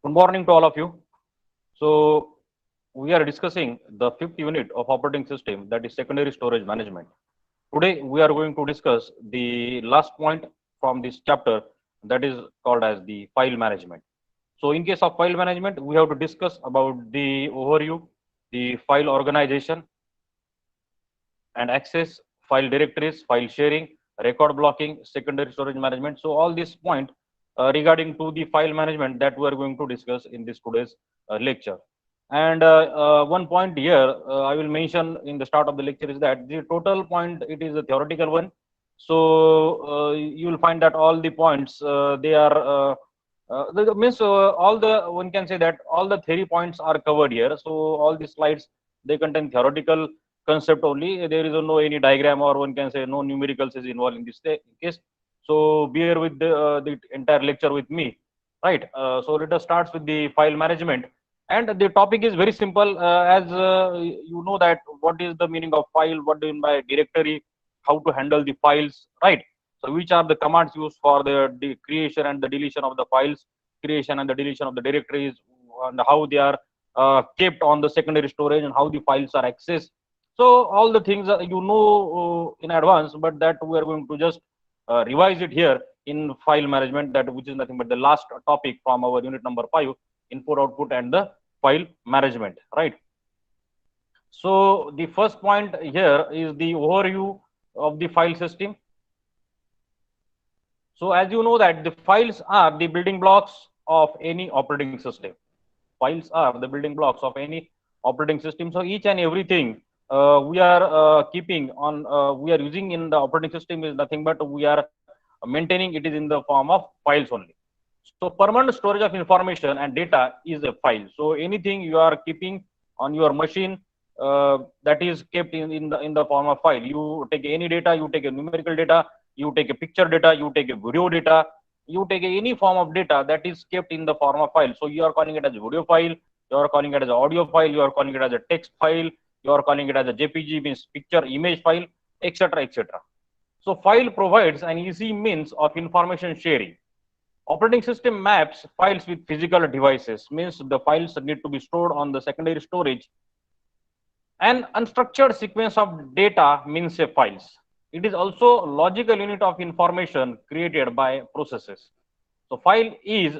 Good morning to all of you. So, we are discussing the fifth unit of operating system, that is secondary storage management. Today, we are going to discuss the last point from this chapter, that is called as the file management. So, in case of file management, we have to discuss about the overview, the file organization and access, file directories, file sharing, record blocking, secondary storage management. So all these points regarding to the file management that we are going to discuss in this today's lecture. And one point here I will mention in the start of the lecture is that the total point, it is a theoretical one. So you will find that all the points they are means all the one can say that all the theory points are covered here. So all the slides, they contain theoretical concept only. There is no any diagram, or one can say no numericals is involved in this case. So bear with the entire lecture with me, right? So let us start with the file management, and the topic is very simple. As you know that what is the meaning of file, what do you mean by directory, how to handle the files, right? So which are the commands used for the creation and the deletion of the files, creation and the deletion of the directories, and how they are kept on the secondary storage, and how the files are accessed. So all the things you know in advance, but that we are going to just revise it here in file management, that which is nothing but the last topic from our unit number 5, input output and the file management, right? So the first point here is the overview of the file system. So as you know that the files are the building blocks of any operating system. Files are the building blocks of any operating system. So each and everything we are keeping on, we are using in the operating system is nothing but we are maintaining it is in the form of files only. So permanent storage of information and data is a file. So anything you are keeping on your machine that is kept in the form of file. You take any data, you take a numerical data, you take a picture data, you take a video data, you take any form of data that is kept in the form of file. So you are calling it as a video file, you are calling it as an audio file, you are calling it as a text file, you are calling it as a JPG, means picture image file, etc., etc. So file provides an easy means of information sharing. Operating system maps files with physical devices, means the files need to be stored on the secondary storage. An unstructured sequence of data means a files. It is also a logical unit of information created by processes. So file is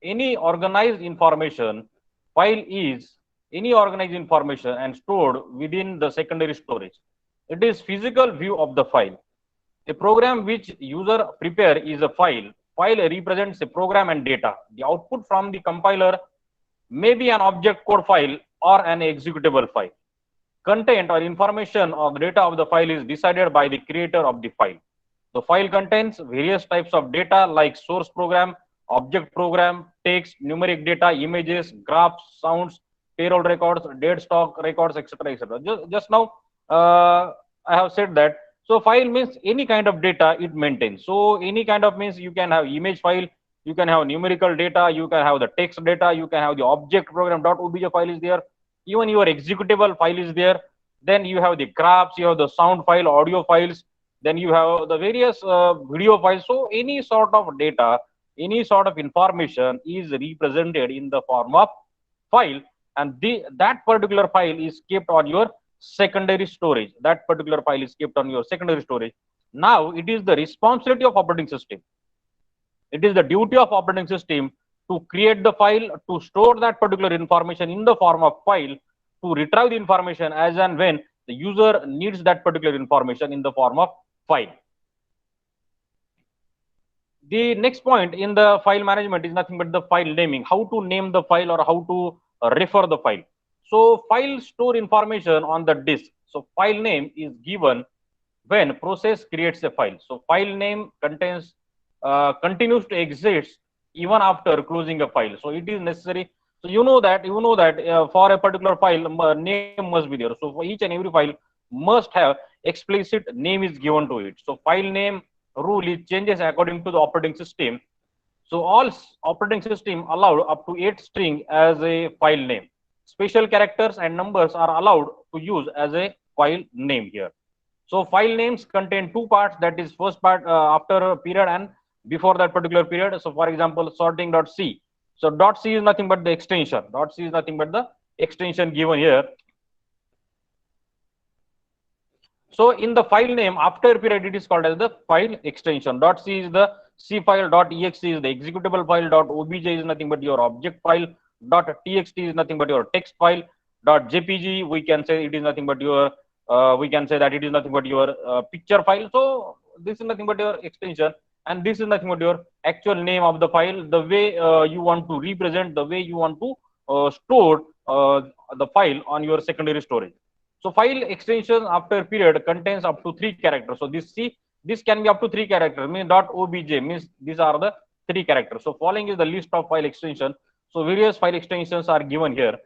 any organized information. File is any organized information and stored within the secondary storage. It is physical view of the file. A program which user prepare is a file. File represents a program and data. The output from the compiler may be an object code file or an executable file. Content or information of the data of the file is decided by the creator of the file. The file contains various types of data like source program, object program, text, numeric data, images, graphs, sounds, payroll records, dead stock records, etc., etc. Just now, I have said that. So file means any kind of data it maintains. So any kind of means you can have image file, you can have numerical data, you can have the text data, you can have the object program .obj file is there, even your executable file is there. Then you have the graphs, you have the sound file, audio files, then you have the various video files. So any sort of data, any sort of information is represented in the form of file, and that particular file is kept on your secondary storage. That particular file is kept on your secondary storage. Now it is the responsibility of operating system, it is the duty of operating system to create the file, to store that particular information in the form of file, to retrieve the information as and when the user needs that particular information in the form of file. The next point in the file management is nothing but the file naming, how to name the file or how to refer the file. So file store information on the disk. So file name is given when process creates a file. So file name contains continues to exist even after closing a file. So it is necessary. So you know that for a particular file name must be there. So for each and every file must have explicit name is given to it. So file name rule is changes according to the operating system. So all operating system allowed up to 8 string as a file name. Special characters and numbers are allowed to use as a file name here. So file names contain two parts. That is first part after a period and before that particular period. So for example, sorting.c. So .c is nothing but the extension. .c is nothing but the extension given here. So in the file name after period, it is called as the file extension. .c is the C file. .exe is the executable file. .obj is nothing but your object file. .txt is nothing but your text file. .jpg, we can say it is nothing but your we can say that it is nothing but your picture file. So this is nothing but your extension, and this is nothing but your actual name of the file. The way you want to represent, the way you want to store the file on your secondary storage. So file extension after period contains up to 3 characters. So this can be up to 3 characters. Means .obj means these are the 3 characters. So following is the list of file extension. So various file extensions are given here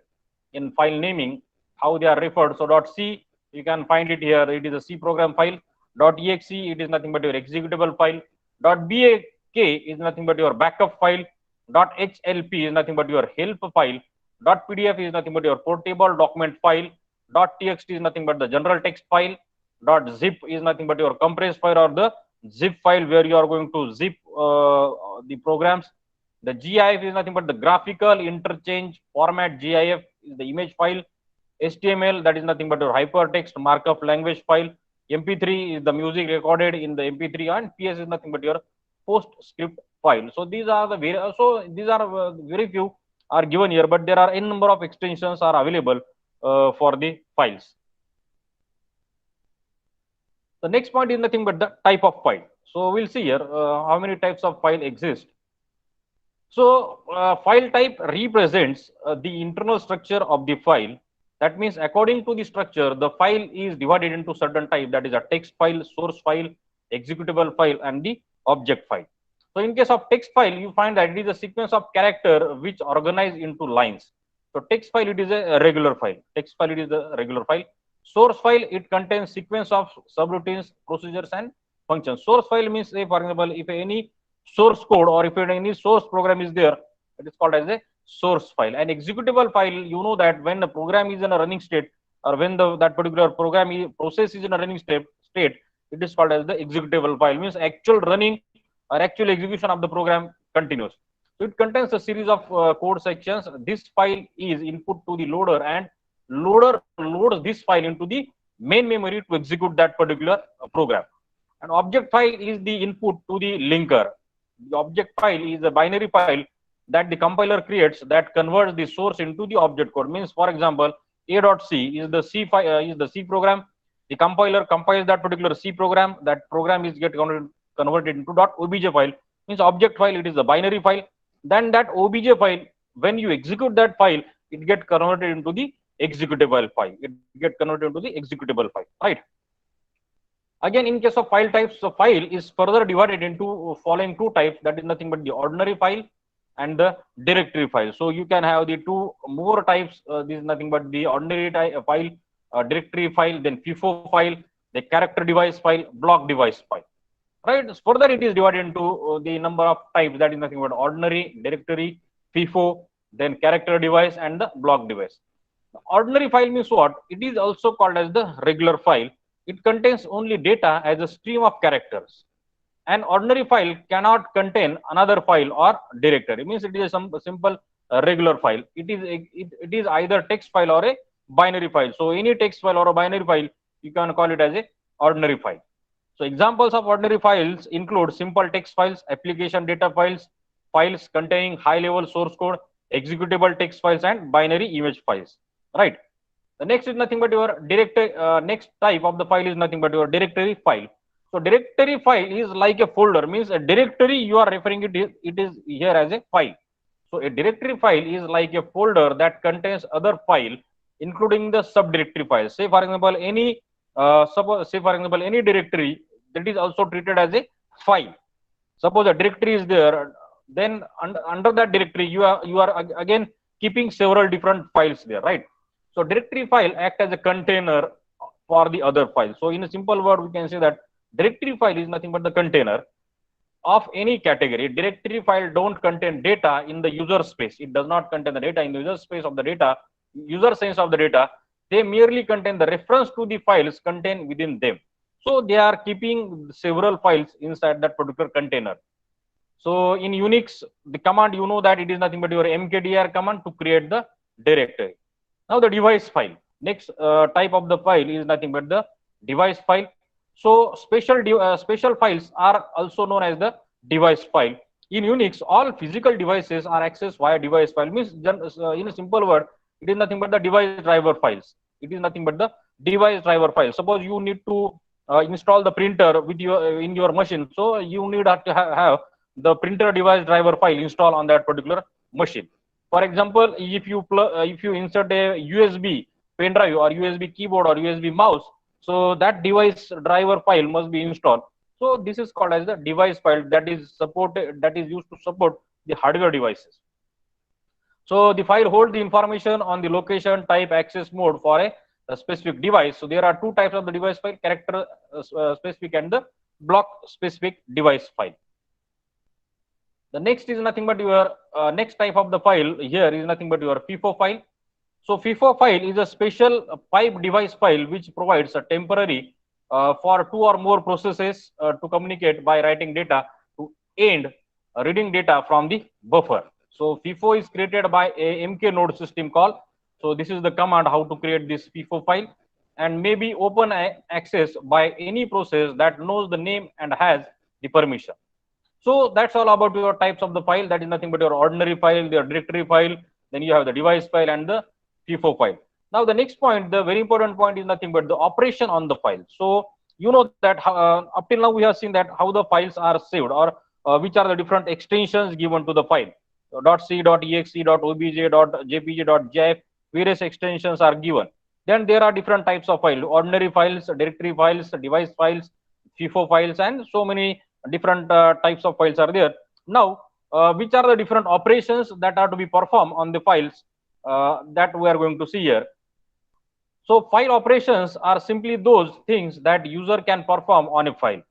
in file naming, how they are referred. So .c, you can find it here. It is a C program file. .exe, it is nothing but your executable file. .bak is nothing but your backup file. .hlp is nothing but your help file. .pdf is nothing but your portable document file. .txt is nothing but the general text file. .zip is nothing but your compressed file or the zip file where you are going to zip the programs. The GIF is nothing but the graphical interchange format. GIF is the image file. HTML, that is nothing but your hypertext markup language file. MP3 is the music recorded in the MP3, and PS is nothing but your PostScript file. So these are the very few are given here, but there are n number of extensions are available for the files. The next point is nothing but the type of file. So we'll see here how many types of file exist. So file type represents the internal structure of the file. That means according to the structure, the file is divided into certain type, that is a text file, source file, executable file, and the object file. So in case of text file, you find that it is a sequence of character which organize into lines. So text file, it is a regular file. Text file, it is a regular file. Source file, it contains sequence of subroutines, procedures, and functions. Source file means, say for example, if any source code or if any source program is there, it is called as a source file. An executable file, you know that when the program is in a running state, or when that particular process is in a running state, it is called as the executable file. Means actual running or actual execution of the program continues. So it contains a series of code sections. This file is input to the loader, and loader loads this file into the main memory to execute that particular program. An object file is the input to the linker. The object file is a binary file that the compiler creates that converts the source into the object code. Means, for example, a.c is the C file, is the C program. The compiler compiles that particular C program. That program is get converted into .obj file. Means object file, it is a binary file. Then that obj file, when you execute that file, it get converted into the executable file. It get converted into the executable file, right? Again, in case of file types, the file is further divided into following two types. That is nothing but the ordinary file and the directory file. So you can have the two more types. This is nothing but the ordinary file, directory file, then FIFO file, the character device file, block device file. Right. Further, it is divided into the number of types. That is nothing but ordinary, directory, FIFO, then character device, and the block device. The ordinary file means what? It is also called as the regular file. It contains only data as a stream of characters. An ordinary file cannot contain another file or directory. It means it is a simple regular file. It is either text file or a binary file. So any text file or a binary file, you can call it as a ordinary file. So examples of ordinary files include simple text files, application data files, files containing high-level source code, executable text files, and binary image files. Right. The next is nothing but your next type of the file is nothing but your directory file. So directory file is like a folder. Means a directory, you are referring it is here as a file. So a directory file is like a folder that contains other file, including the subdirectory files. Say for example, any any directory, that is also treated as a file. Suppose a directory is there, then under that directory you are again keeping several different files there, right? So directory file act as a container for the other files. So in a simple word, we can say that directory file is nothing but the container of any category. Directory file don't contain data in the user space. It does not contain the data in the user space of the data, user sense of the data. They merely contain the reference to the files contained within them. So they are keeping several files inside that particular container. So in Unix, the command, you know that it is nothing but your mkdir command to create the directory. Now the device file. Next type of the file is nothing but the device file. So special files are also known as the device file. In Unix, all physical devices are accessed via device file. Means in a simple word, it is nothing but the device driver files. It is nothing but the device driver file. Suppose you need to install the printer with your in your machine, so you need to have the printer device driver file installed on that particular machine. For example, if you insert a USB pen drive or USB keyboard or USB mouse, so that device driver file must be installed. So this is called as the device file that is used to support the hardware devices. So the file holds the information on the location, type, access mode for a specific device. So there are two types of the device file: character specific and the block specific device file. The next is nothing but your next type of the file here is nothing but your FIFO file. So FIFO file is a special pipe device file which provides a temporary for two or more processes to communicate by writing data to end reading data from the buffer. So FIFO is created by a MK node system call. So this is the command how to create this FIFO file, and may be open access by any process that knows the name and has the permission. So that's all about your types of the file. That is nothing but your ordinary file, your directory file, then you have the device file and the FIFO file. Now the next point, the very important point, is nothing but the operation on the file. So you know that up till now we have seen that how the files are saved, or which are the different extensions given to the file. .c, .exe, .obj, .jpg, .gif, various extensions are given. Then there are different types of files: ordinary files, directory files, device files, FIFO files, and so many different types of files are there. Now, which are the different operations that are to be performed on the files that we are going to see here. So file operations are simply those things that user can perform on a file.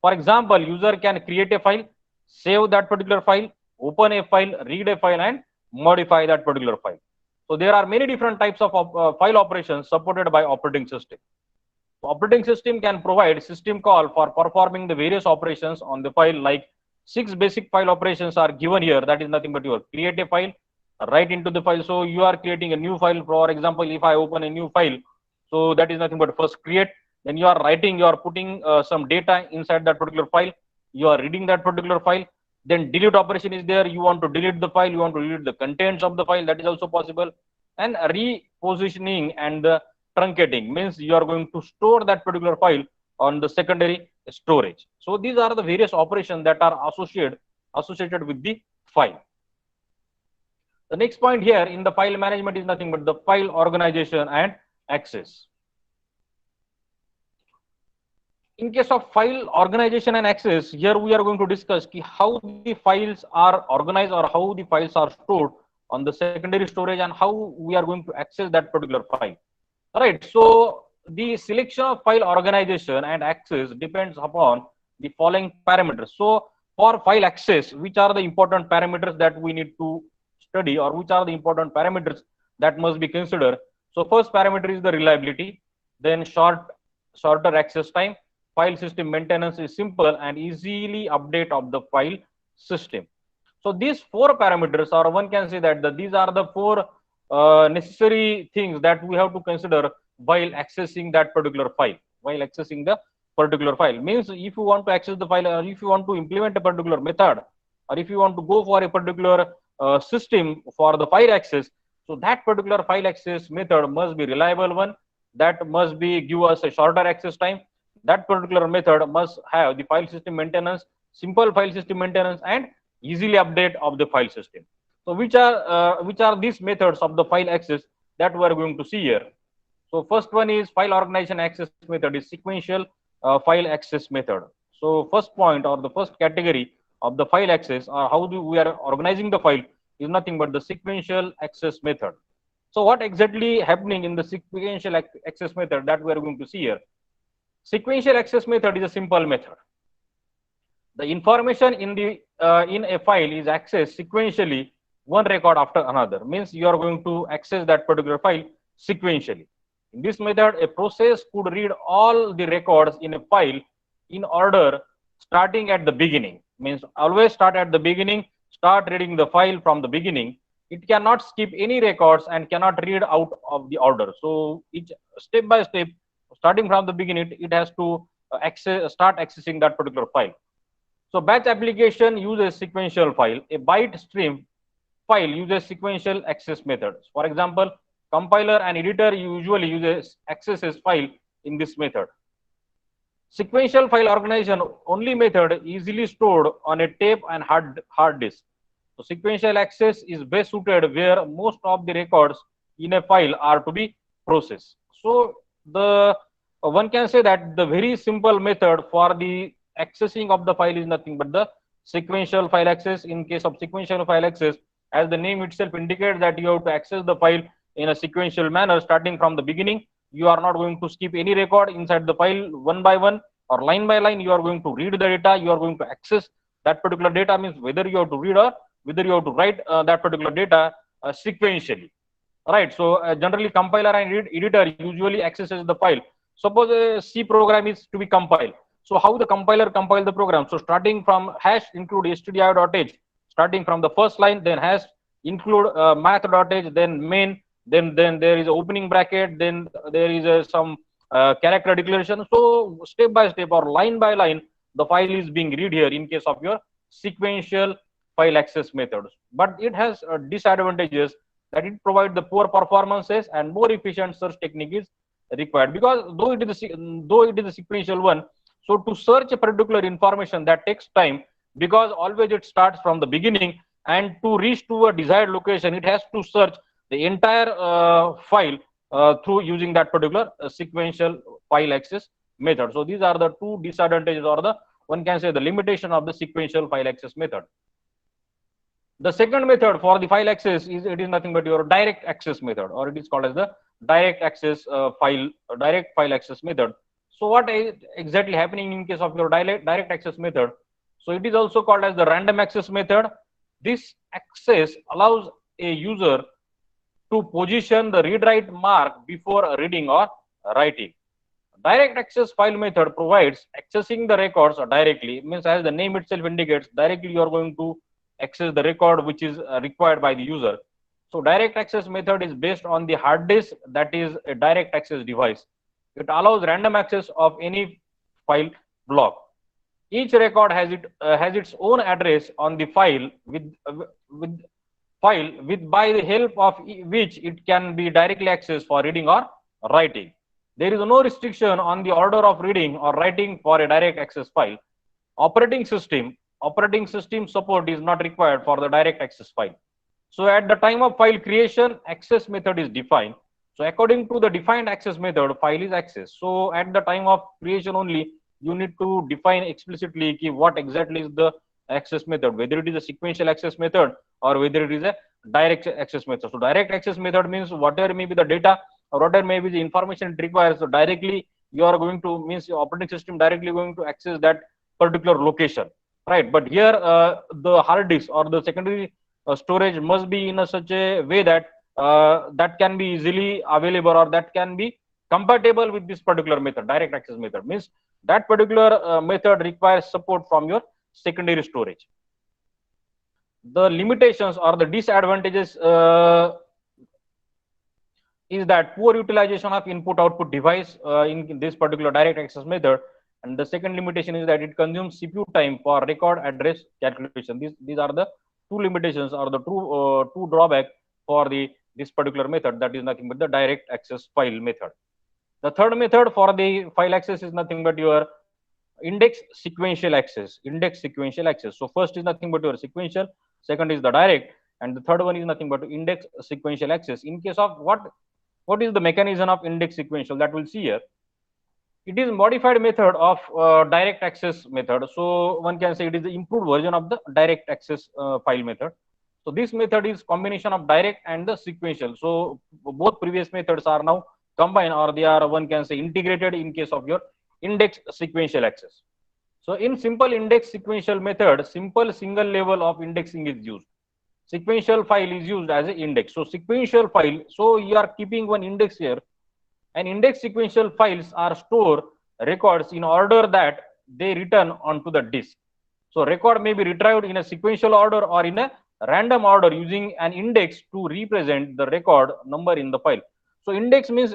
For example, user can create a file, save that particular file, open a file, read a file, and modify that particular file. So there are many different types of file operations supported by operating system. Operating system can provide system call for performing the various operations on the file. Like 6 basic file operations are given here. That is nothing but your create a file, write into the file. So you are creating a new file. For example, if I open a new file, so that is nothing but first create. Then you are writing, you are putting some data inside that particular file. You are reading that particular file. Then delete operation is there. You want to delete the file. You want to delete the contents of the file. That is also possible. And repositioning and truncating means you are going to store that particular file on the secondary storage. So these are the various operations that are associated with the file. The next point here in the file management is nothing but the file organization and access. In case of file organization and access, here we are going to discuss how the files are organized or how the files are stored on the secondary storage and how we are going to access that particular file. Right. So the selection of file organization and access depends upon the following parameters. So for file access, which are the important parameters that we need to study, or which are the important parameters that must be considered? So first parameter is the reliability, then shorter access time. File system maintenance is simple and easily update of the file system. So these 4 parameters, or one can say that these are the 4 necessary things that we have to consider while accessing that particular file. While accessing the particular file means, if you want to access the file, or if you want to implement a particular method, or if you want to go for a particular system for the file access, so that particular file access method must be reliable one, that must be give us a shorter access time. That particular method must have the file system maintenance, simple file system maintenance, and easily update of the file system. So which are these methods of the file access that we are going to see here? So first one is file organization access method is sequential file access method. So first point, or the first category of the file access, or how we are organizing the file, is nothing but the sequential access method. So what exactly happening in the sequential access method that we are going to see here? Sequential access method is a simple method. The information in a file is accessed sequentially, one record after another. Means you are going to access that particular file sequentially. In this method, a process could read all the records in a file in order starting at the beginning. means always start at the beginning, start reading the file from the beginning. It cannot skip any records and cannot read out of the order. So each step by step, starting from the beginning, it has to start accessing that particular file. So batch application uses sequential file. A byte stream file uses sequential access methods. For example, compiler and editor usually uses accesses file in this method. Sequential file organization only method easily stored on a tape and hard disk. So sequential access is best suited where most of the records in a file are to be processed. So the one can say that the very simple method for the accessing of the file is nothing but the sequential file access. In case of sequential file access, as the name itself indicates that you have to access the file in a sequential manner starting from the beginning. You are not going to skip any record inside the file one by one or line by line. You are going to read the data, you are going to access that particular data, means whether you have to read or whether you have to write that particular data sequentially. Right. So generally compiler and editor usually accesses the file. Suppose a C program is to be compiled. So how the compiler compile the program? So starting from hash include stdio.h, starting from the first line, then hash include math.h, then main, then there is a opening bracket, then there is some character declaration. So step by step or line by line, the file is being read here in case of your sequential file access methods. But it has disadvantages that it provides the poor performances and more efficient search technique is required, because though it is a sequential one, so to search a particular information that takes time, because always it starts from the beginning, and to reach to a desired location it has to search the entire file through using that particular sequential file access method. So these are the two disadvantages, or the one can say the limitation of the sequential file access method. The second method for the file access is, it is nothing but your direct access method, or it is called as the direct access direct file access method. So what is exactly happening in case of your direct access method? So it is also called as the random access method. This access allows a user to position the read write mark before reading or writing. Direct access file method provides accessing the records directly, means as the name itself indicates, directly you are going to access the record which is required by the user. So direct access method is based on the hard disk, that is a direct access device. It allows random access of any file block. Each record has its own address on the file with by the help of which it can be directly accessed for reading or writing. There is no restriction on the order of reading or writing for a direct access file. Operating system support is not required for the direct access file. So at the time of file creation, access method is defined. So according to the defined access method, file is accessed. So at the time of creation only, you need to define explicitly what exactly is the access method, whether it is a sequential access method or whether it is a direct access method. So direct access method means whatever may be the data or whatever may be the information it requires, so directly you are going to, means your operating system directly going to access that particular location, right? But here the hard disk or the secondary storage must be in such a way that that can be easily available or that can be compatible with this particular method. Direct access method means that particular method requires support from your secondary storage. The limitations or the disadvantages is that poor utilization of input output device in this particular direct access method, and the second limitation is that it consumes CPU time for record address calculation. These are the two limitations or the two drawback for this particular method, that is nothing but the direct access file method. The third method for the file access is nothing but your index sequential access. So first is nothing but your sequential, second is the direct, and the third one is nothing but index sequential access. In case of what is the mechanism of index sequential, that we'll see here. It is modified method of direct access method. So one can say it is the improved version of the direct access file method. So this method is combination of direct and the sequential. So both previous methods are now combined, or they are, one can say, integrated in case of your index sequential access. So in simple index sequential method, simple single level of indexing is used. Sequential file is used as an index. So sequential file, so you are keeping one index here, and index sequential files are store records in order that they return onto the disk. So record may be retrieved in a sequential order or in a random order using an index to represent the record number in the file. So index means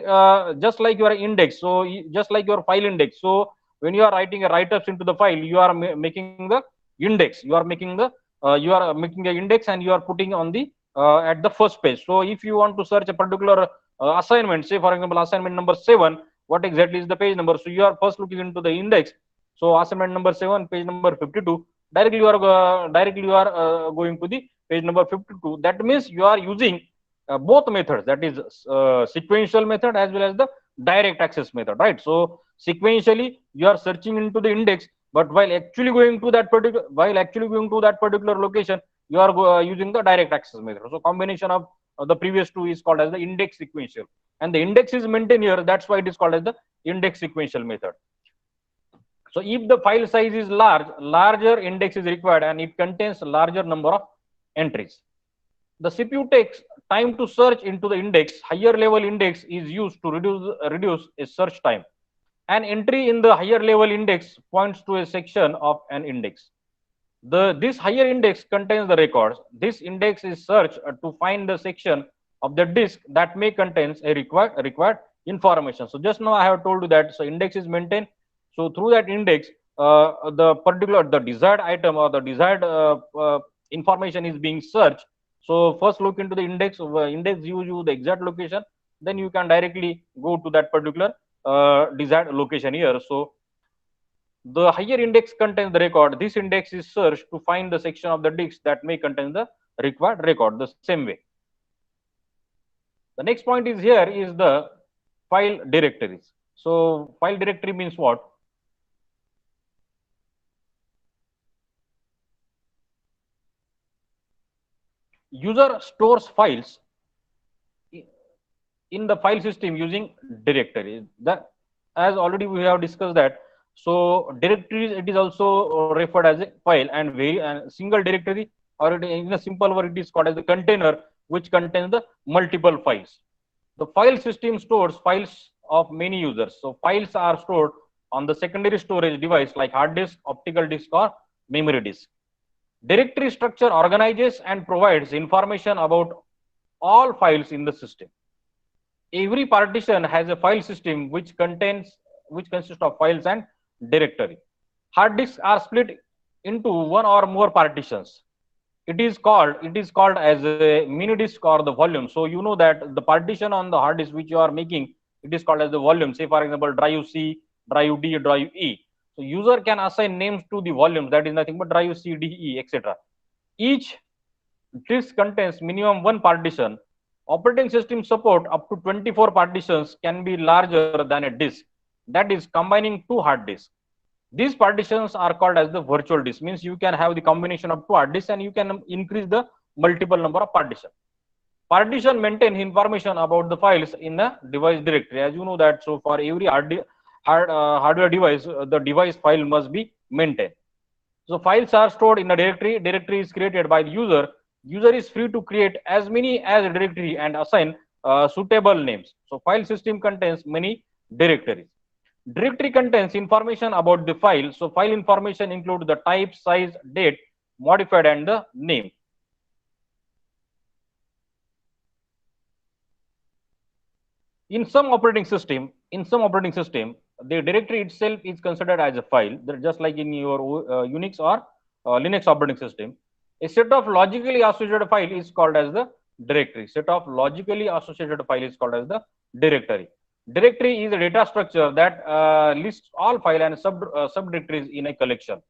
just like your index. So just like your file index. So when you are writing a write-ups into the file, you are making the index. You are making an index and you are putting on the at the first page. So if you want to search a particular assignment, say for example assignment number 7, what exactly is the page number? So you are first looking into the index. So assignment number 7, page number 52. Directly you are going to the page number 52. That means you are using both methods, that is sequential method as well as the direct access method, right? So sequentially you are searching into the index, but while actually going to that particular location, you are using the direct access method. So combination of the previous two is called as the index sequential, and the index is maintained here. That's why it is called as the index sequential method. So if the file size is large, larger index is required and it contains larger number of entries. The CPU takes time to search into the index. Higher level index is used to reduce a search time. An entry in the higher level index points to a section of an index. This higher index contains the records. This index is searched to find the section of the disk that may contains a required information. So just now I have told you that so index is maintained. So through that index, the desired item or the desired information is being searched. So first look into the index. Index gives you the exact location. Then you can directly go to that particular desired location here. So the higher index contains the record. This index is searched to find the section of the disk that may contain the required record the same way. The next point is here is the file directories. So file directory means what? User stores files in the file system using directories. That, as already we have discussed that. So directories, it is also referred as a file, and single directory, or in a simple word, it is called as the container, which contains the multiple files. The file system stores files of many users. So files are stored on the secondary storage device like hard disk, optical disk, or memory disk. Directory structure organizes and provides information about all files in the system. Every partition has a file system which consists of files and directory. Hard disks are split into one or more partitions. It is called as a mini disk or the volume. So you know that the partition on the hard disk which you are making, it is called as the volume. Say for example, drive C, drive D, drive E. So user can assign names to the volumes, that is nothing but drive C, D, E, etc. Each disk contains minimum one partition. Operating system support up to 24 partitions can be larger than a disk. That is combining two hard disks. These partitions are called as the virtual disk. Means you can have the combination of two hard disks and you can increase the multiple number of partition. Partition maintain information about the files in the device directory. As you know that, so for every hardware device, the device file must be maintained. So files are stored in a directory. Directory is created by the user. User is free to create as many as a directory and assign suitable names. So file system contains many directories. Directory contains information about the file. So file information includes the type, size, date, modified, and the name. In some operating system, the directory itself is considered as a file. Just like in your Unix or Linux operating system. A set of logically associated file is called as the directory. Set of logically associated file is called as the directory. Directory is a data structure that lists all file and subdirectories in a collection.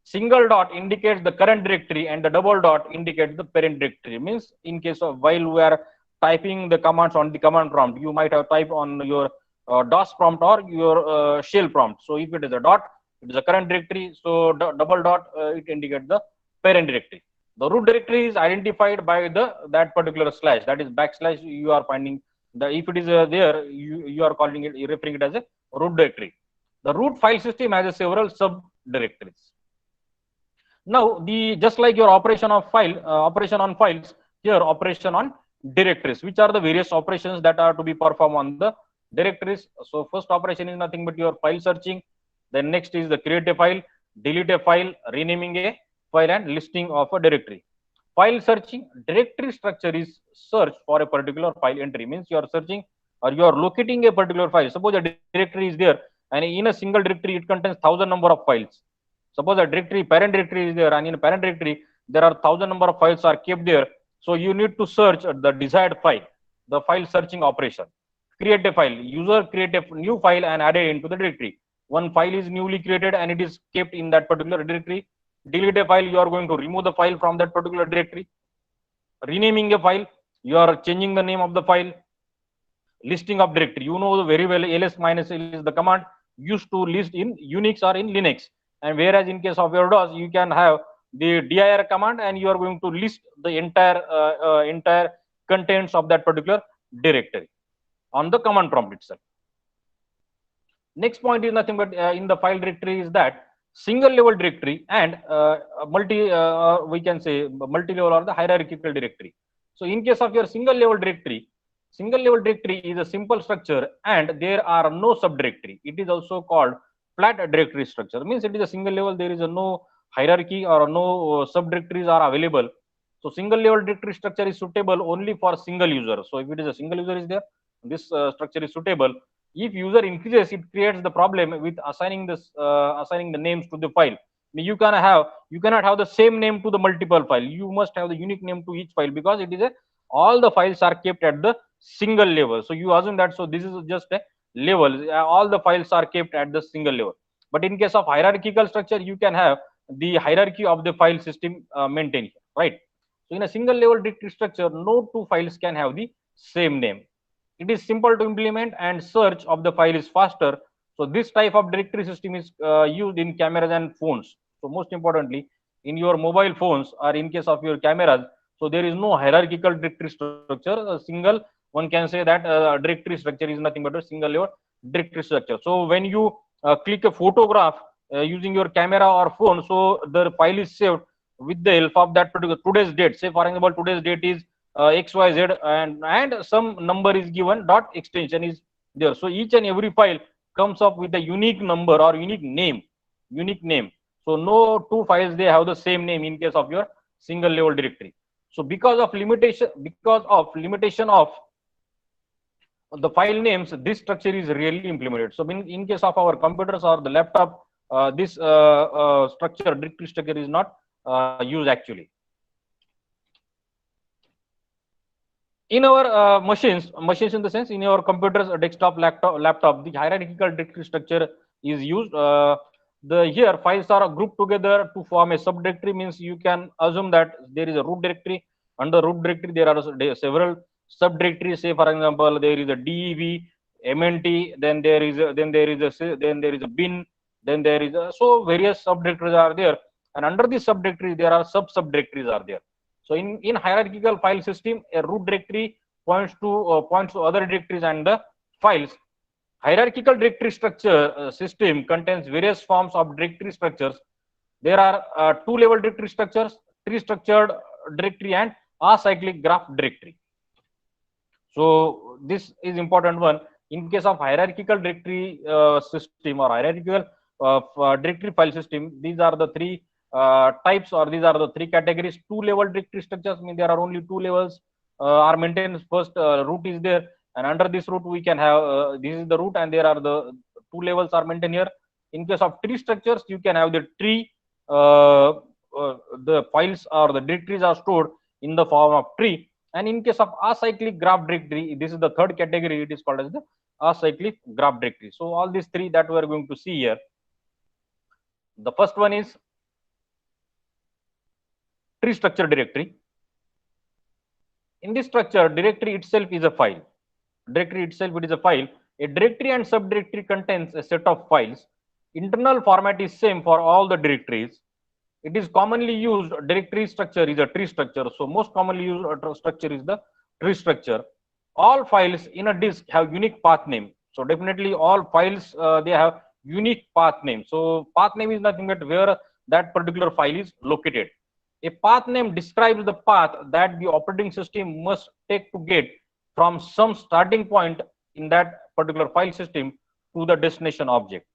Single dot indicates the current directory and the double dot indicates the parent directory. Means in case of while we are typing the commands on the command prompt, you might have typed on your DOS prompt or your shell prompt. So if it is a dot, it is a current directory. So double dot it indicates the parent directory. The root directory is identified by that particular slash, that is backslash. You are finding the, if it is there, you are calling it, referring it as a root directory. The root file system has several subdirectories. Now just like your operation on files, here operation on directories, which are the various operations that are to be performed on the directories. So first operation is nothing but your file searching. Then next is the create a file. delete a file, renaming a file, and listing of a directory. File searching, directory structure is search for a particular file entry, means you are searching or you are locating a particular file. Suppose a directory is there and in a single directory it contains 1,000 number of files. Suppose a directory, parent directory is there, and in a parent directory there are 1,000 number of files are kept there. So you need to search the desired file, the file searching operation. Create a file, user create a new file and add it into the directory. One file is newly created and it is kept in that particular directory. Delete a file, you are going to remove the file from that particular directory. Renaming a file, you are changing the name of the file. Listing of directory, you know very well ls minus l is the command used to list in Unix or in Linux, and whereas in case of your DOS you can have the dir command and you are going to list the entire contents of that particular directory on the command prompt itself. Next point is nothing but in the file directory is that single level directory and we can say multi level or the hierarchical directory. So in case of your single level directory is a simple structure and there are no subdirectory. It is also called flat directory structure, means it is a single level, there is a no hierarchy or no subdirectories are available. So single level directory structure is suitable only for single user. So if it is a single user is there, this structure is suitable. If user increases, it creates the problem with assigning the names to the file. You cannot have the same name to the multiple file. You must have the unique name to each file because it is a all the files are kept at the single level. So you assume that, so this is just a level, all the files are kept at the single level. But in case of hierarchical structure, you can have the hierarchy of the file system maintained, right? So in a single level directory structure, no two files can have the same name. It is simple to implement and search of the file is faster. So this type of directory system is used in cameras and phones. So most importantly, in your mobile phones or in case of your cameras, so there is no hierarchical directory structure. A single, one can say that directory structure is nothing but a single level directory structure. So when you click a photograph using your camera or phone, so the file is saved with the help of that particular today's date. Say for example, today's date is XYZ and some number is given, dot extension is there. So each and every file comes up with a unique number or unique name. So no two files they have the same name in case of your single level directory. So because of limitation of the file names, this structure is really implemented. So in case of our computers or the laptop, this structure, directory structure is not used actually. In our machines in the sense in your computers, desktop, laptop, the hierarchical directory structure is used. Here files are grouped together to form a subdirectory, means you can assume that there is a root directory. Under root directory there are several subdirectories. Say for example, there is a dev, mnt, then there is a bin, then there is a, so various subdirectories are there, and under this subdirectory there are subdirectories are there. So in hierarchical file system, a root directory points to other directories and the files. Hierarchical directory structure system contains various forms of directory structures. There are two-level directory structures, tree-structured directory, and acyclic graph directory. So this is important one. In case of hierarchical directory system or hierarchical directory file system, these are the three types, or these are the three categories. Two-level directory structures mean there are only two levels are maintained. First root is there, and under this root we can have this is the root, and there are the two levels are maintained here. In case of tree structures, you can have the tree. The files or the directories are stored in the form of tree. And in case of acyclic graph directory, this is the third category. It is called as the acyclic graph directory. So all these three that we are going to see here. The first one is tree structure directory. In this structure, directory itself is a file. Directory itself it is a file. A directory and subdirectory contains a set of files. Internal format is same for all the directories. It is commonly used. Directory structure is a tree structure. So most commonly used structure is the tree structure. All files in a disk have unique path name. So definitely all files they have unique path name. So path name is nothing but where that particular file is located. A path name describes the path that the operating system must take to get from some starting point in that particular file system to the destination object.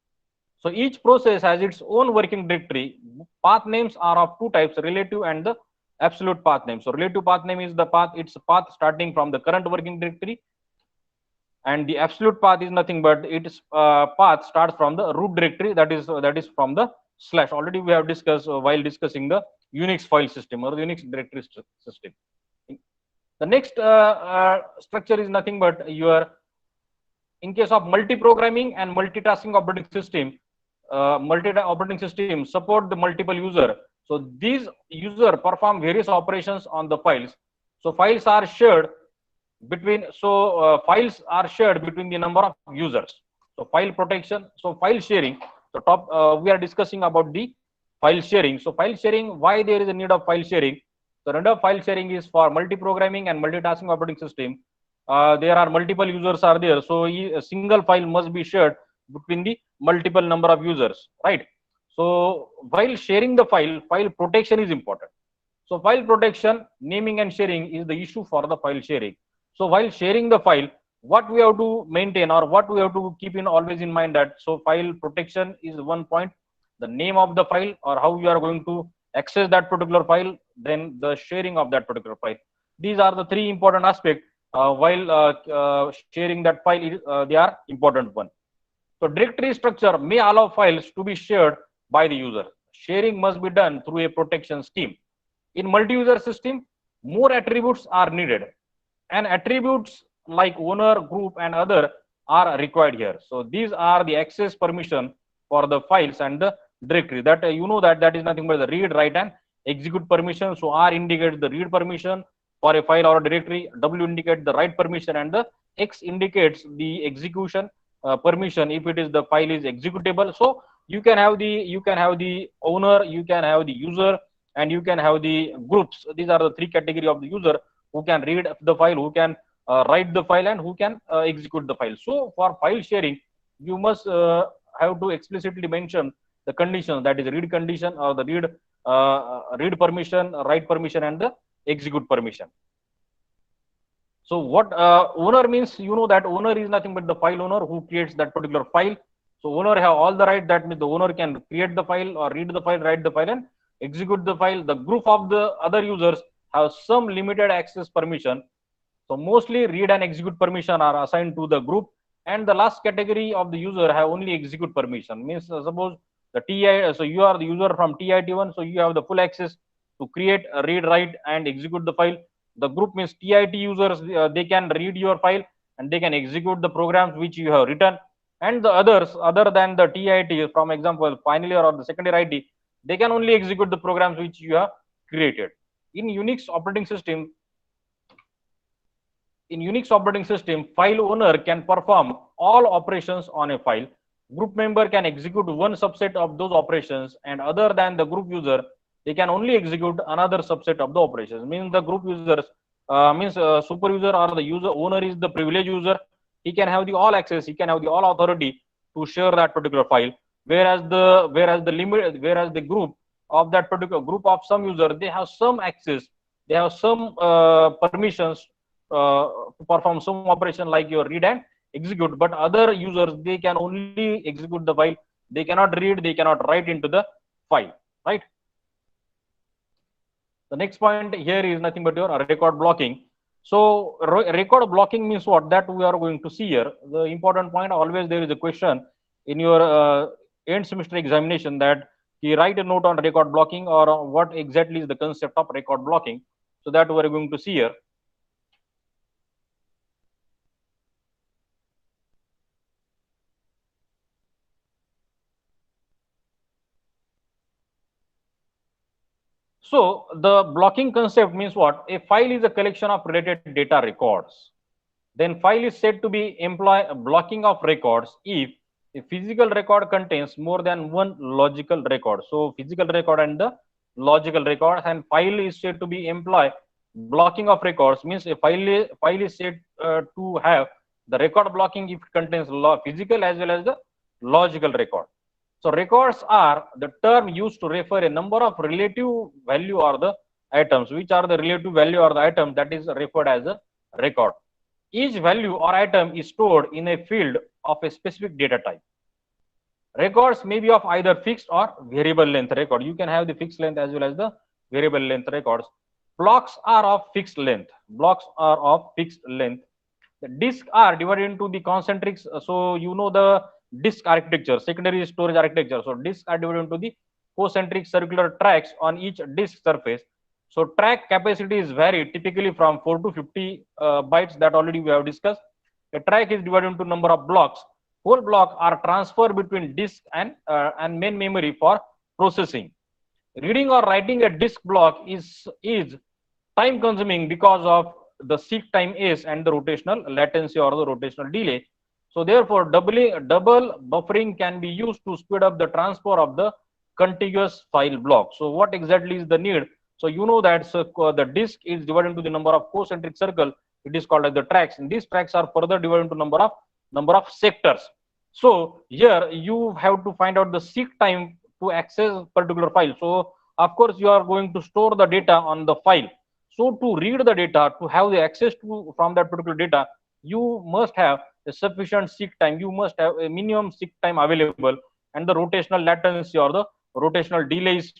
So each process has its own working directory. Path names are of two types, relative and the absolute path name. So relative path name is the path, it's a path starting from the current working directory, and the absolute path is nothing but its path starts from the root directory, that is from the slash. Already we have discussed while discussing the Unix file system or the Unix directory system. The next structure is nothing but your, in case of multi-programming and multitasking operating system, multi-operating system support the multiple user. So these user perform various operations on the files. So files are shared between the number of users. So file protection, so file sharing. So we are discussing about the file sharing. So file sharing, why there is a need of file sharing? The need of file sharing is for multi-programming and multitasking operating system. There are multiple users are there, so a single file must be shared between the multiple number of users, right? So while sharing the file protection is important. So file protection, naming and sharing is the issue for the file sharing. So while sharing the file, what we have to maintain or what we have to keep in always in mind that, so file protection is one point, the name of the file or how you are going to access that particular file, then the sharing of that particular file. These are the three important aspects while sharing that file. They are important one. So directory structure may allow files to be shared by the user. Sharing must be done through a protection scheme. In multi-user system, more attributes are needed, and attributes like owner, group, and other are required here. So these are the access permission for the files and the directory. That you know that is nothing but the read, write, and execute permission. So R indicates the read permission for a file or a directory. W indicates the write permission, and the X indicates the execution permission if it is the file is executable. So you can have the owner, you can have the user, and you can have the groups. These are the three category of the user who can read the file, who can write the file, and who can execute the file. So for file sharing, you must have to explicitly mention the conditions, that is read condition or the read permission, write permission, and the execute permission. So what owner means, you know that owner is nothing but the file owner who creates that particular file. So owner have all the right, that means the owner can create the file or read the file, write the file, and execute the file. The group of the other users have some limited access permission. So mostly read and execute permission are assigned to the group, and the last category of the user have only execute permission. Means suppose the TI, so you are the user from TIT1, so you have the full access to create, read, write, and execute the file. The group means TIT users, they can read your file and they can execute the programs which you have written. And the others, other than the TIT, from example, final year or the secondary IT, they can only execute the programs which you have created. In Unix operating system, file owner can perform all operations on a file. Group member can execute one subset of those operations, and other than the group user, they can only execute another subset of the operations. Means the group users, super user or the user owner is the privileged user. He can have the all access, he can have the all authority to share that particular file. Whereas the group of that particular group of some user, they have some access, they have some permissions to perform some operation like your read and execute, but other users, they can only execute the file, they cannot read, they cannot write into the file, right? The next point here is nothing but your record blocking. So record blocking means what, that we are going to see here. The important point, always there is a question in your end semester examination that you write a note on record blocking, or what exactly is the concept of record blocking. So that we are going to see here. So the blocking concept means what? A file is a collection of related data records. Then file is said to be employ blocking of records if a physical record contains more than one logical record. So physical record and the logical record, and file is said to be employ blocking of records means a file is said to have the record blocking if it contains physical as well as the logical record. So records are the term used to refer a number of relative value or the items. Which are the relative value or the item that is referred as a record. Each value or item is stored in a field of a specific data type. Records may be of either fixed or variable length record. You can have the fixed length as well as the variable length records. Blocks are of fixed length. Blocks are of fixed length. The disks are divided into the concentrics. So you know the disk architecture, secondary storage architecture. So disks are divided into the concentric circular tracks on each disk surface. So track capacity is varied typically from 4 to 50 bytes, that already we have discussed. A track is divided into number of blocks. Whole block are transferred between disk and main memory for processing. Reading or writing a disk block is time consuming because of the seek time is and the rotational latency or the rotational delay. So therefore, double buffering can be used to speed up the transfer of the contiguous file block. So what exactly is the need? So you know that the disk is divided into the number of concentric circle. It is called as the tracks, and these tracks are further divided into number of sectors. So here you have to find out the seek time to access particular file. So of course you are going to store the data on the file. So to read the data, to have the access to from that particular data, you must have a sufficient seek time. You must have a minimum seek time available, and the rotational latency or the rotational delays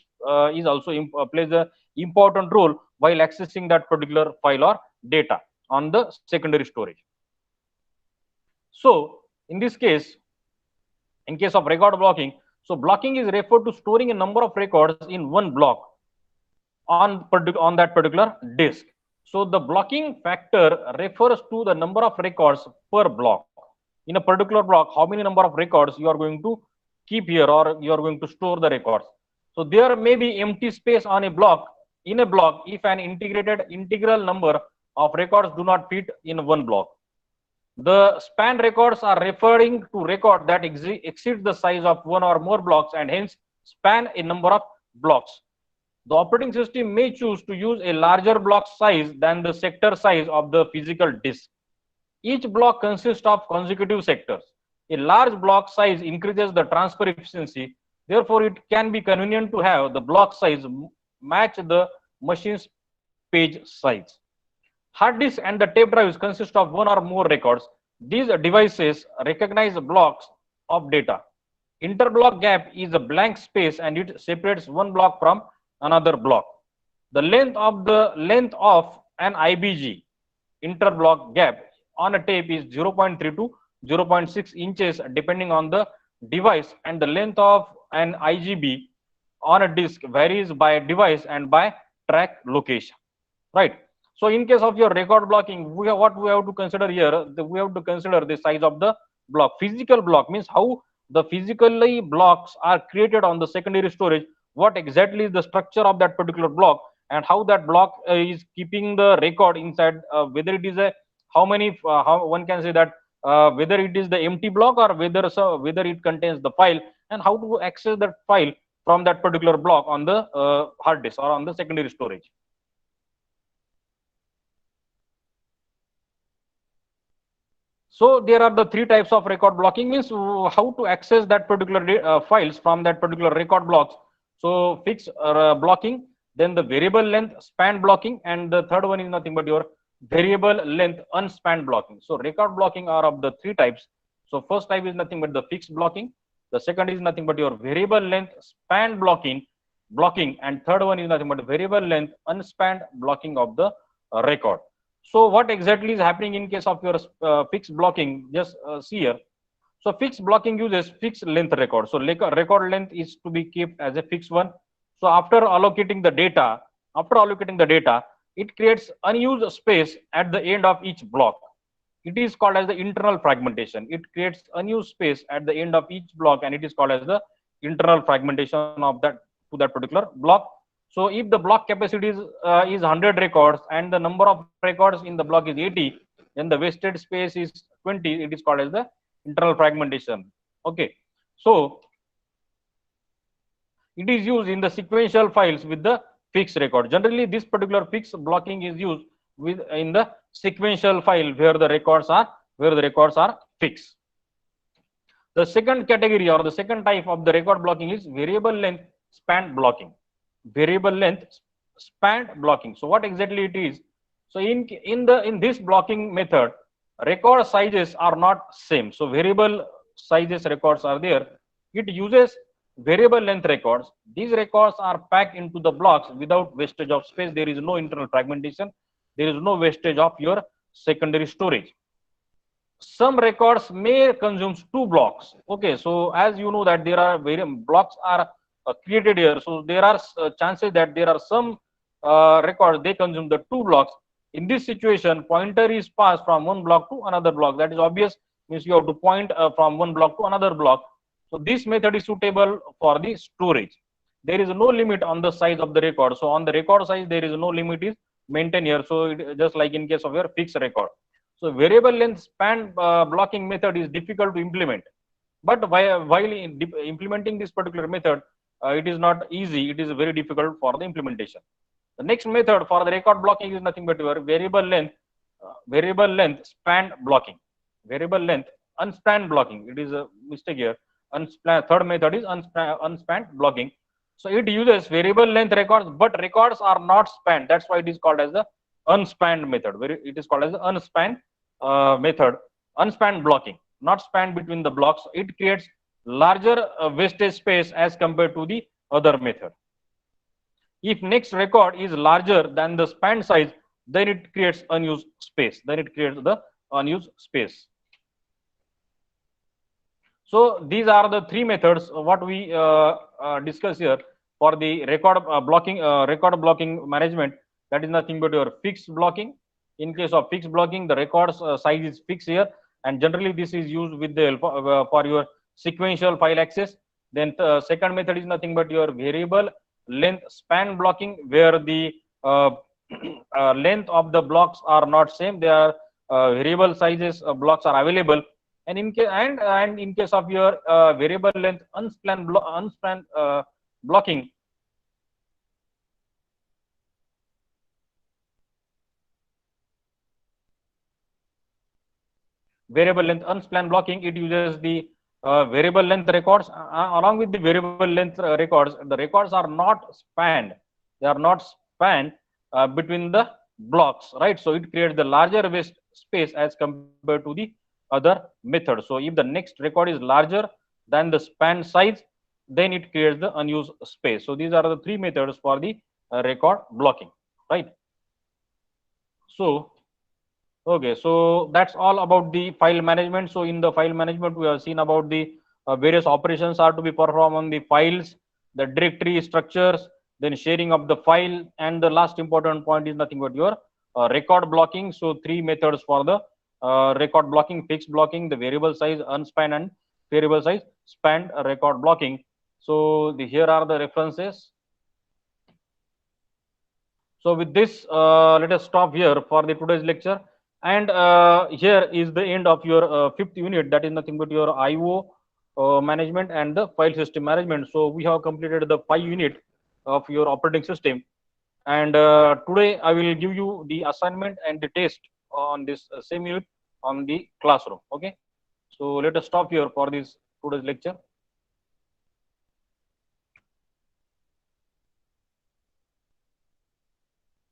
is also plays a important role while accessing that particular file or data on the secondary storage. So in this case, in case of record blocking, so blocking is referred to storing a number of records in one block on that particular disk. So the blocking factor refers to the number of records per block. In a particular block, how many number of records you are going to keep here or you are going to store the records. So there may be empty space on a block, in a block, if an integral number of records do not fit in one block. The span records are referring to record that exceeds the size of one or more blocks and hence span a number of blocks. The operating system may choose to use a larger block size than the sector size of the physical disk. Each block consists of consecutive sectors. A large block size increases the transfer efficiency. Therefore, it can be convenient to have the block size match the machine's page size. Hard disk and the tape drives consist of one or more records. These devices recognize blocks of data. Interblock gap is a blank space and it separates one block from another block. The length of an IBG, interblock gap, on a tape is 0.3 to 0.6 inches depending on the device, and the length of an IGB on a disk varies by device and by track location, right? So in case of your record blocking, what we have to consider here, we have to consider the size of the block. Physical block means how the physically blocks are created on the secondary storage, what exactly is the structure of that particular block, and how that block is keeping the record inside, whether it is a how one can say that whether it is the empty block or whether it contains the file, and how to access that file from that particular block on the hard disk or on the secondary storage. So there are the three types of record blocking, means how to access that particular files from that particular record blocks. So fixed blocking, then the variable length span blocking, and the third one is nothing but your variable length unspanned blocking. So record blocking are of the three types. So first type is nothing but the fixed blocking. The second is nothing but your variable length span blocking, and third one is nothing but variable length unspanned blocking of the record. So what exactly is happening in case of your fixed blocking? Just see here. So fixed blocking uses fixed length record. So record length is to be kept as a fixed one. So after allocating the data, it creates unused space at the end of each block. It is called as the internal fragmentation. It creates unused space at the end of each block, and it is called as the internal fragmentation of that to that particular block. So if the block capacity is 100 records and the number of records in the block is 80, then the wasted space is 20. It is called as the internal fragmentation. Okay. So it is used in the sequential files with the fixed record. Generally, this particular fixed blocking is used in the sequential file where the records are fixed. The second category or the second type of the record blocking is variable length span blocking. Variable length span blocking. So what exactly it is? So in this blocking method, record sizes are not same. So variable sizes records are there. It uses variable length records. These records are packed into the blocks without wastage of space. There is no internal fragmentation. There is no wastage of your secondary storage. Some records may consume two blocks. Okay, so as you know that there are various blocks are created here, so there are chances that there are some records they consume the two blocks. In this situation, pointer is passed from one block to another block. That is obvious, means you have to point from one block to another block. So this method is suitable for the storage. There is no limit on the size of the record. So on the record size, there is no limit is maintained here. So just like in case of your fixed record. So variable length span blocking method is difficult to implement. But while implementing this particular method, it is not easy. It is very difficult for the implementation. The next method for the record blocking is nothing but your variable length span blocking. Variable length unspanned blocking. It is a mistake here. Third method is unspanned blocking. So it uses variable length records, but records are not spanned. That's why it is called as the unspanned method. It is called as the unspanned method. Unspanned blocking, not spanned between the blocks. It creates larger wastage space as compared to the other method. If next record is larger than the span size, then it creates unused space. Then it creates the unused space. So these are the three methods what we discuss here for the record blocking management. That is nothing but your fixed blocking. In case of fixed blocking, the records size is fixed here, and generally this is used with the help of, for your sequential file access. Then the second method is nothing but your variable length span blocking, where the length of the blocks are not same. They are variable sizes blocks are available. And in case of your variable length unspanned blocking, variable length unspanned blocking, it uses the variable length records. Along with the variable length records, the records are not spanned. They are not spanned between the blocks, right? So it creates the larger waste space as compared to the other method. So if the next record is larger than the span size, then it creates the unused space. So these are the three methods for the record blocking, right? So okay, so that's all about the file management. So in the file management, we have seen about the various operations are to be performed on the files, the directory structures, then sharing of the file, and the last important point is nothing but your record blocking. So three methods for the record blocking: fixed blocking, the variable size unspanned, and variable size spanned record blocking. So here are the references. So with this, let us stop here for the today's lecture. And here is the end of your fifth unit. That is nothing but your IO management and the file system management. So we have completed the 5 unit of your operating system. And today I will give you the assignment and the test on this same unit on the classroom. Okay. So let us stop here for this today's lecture.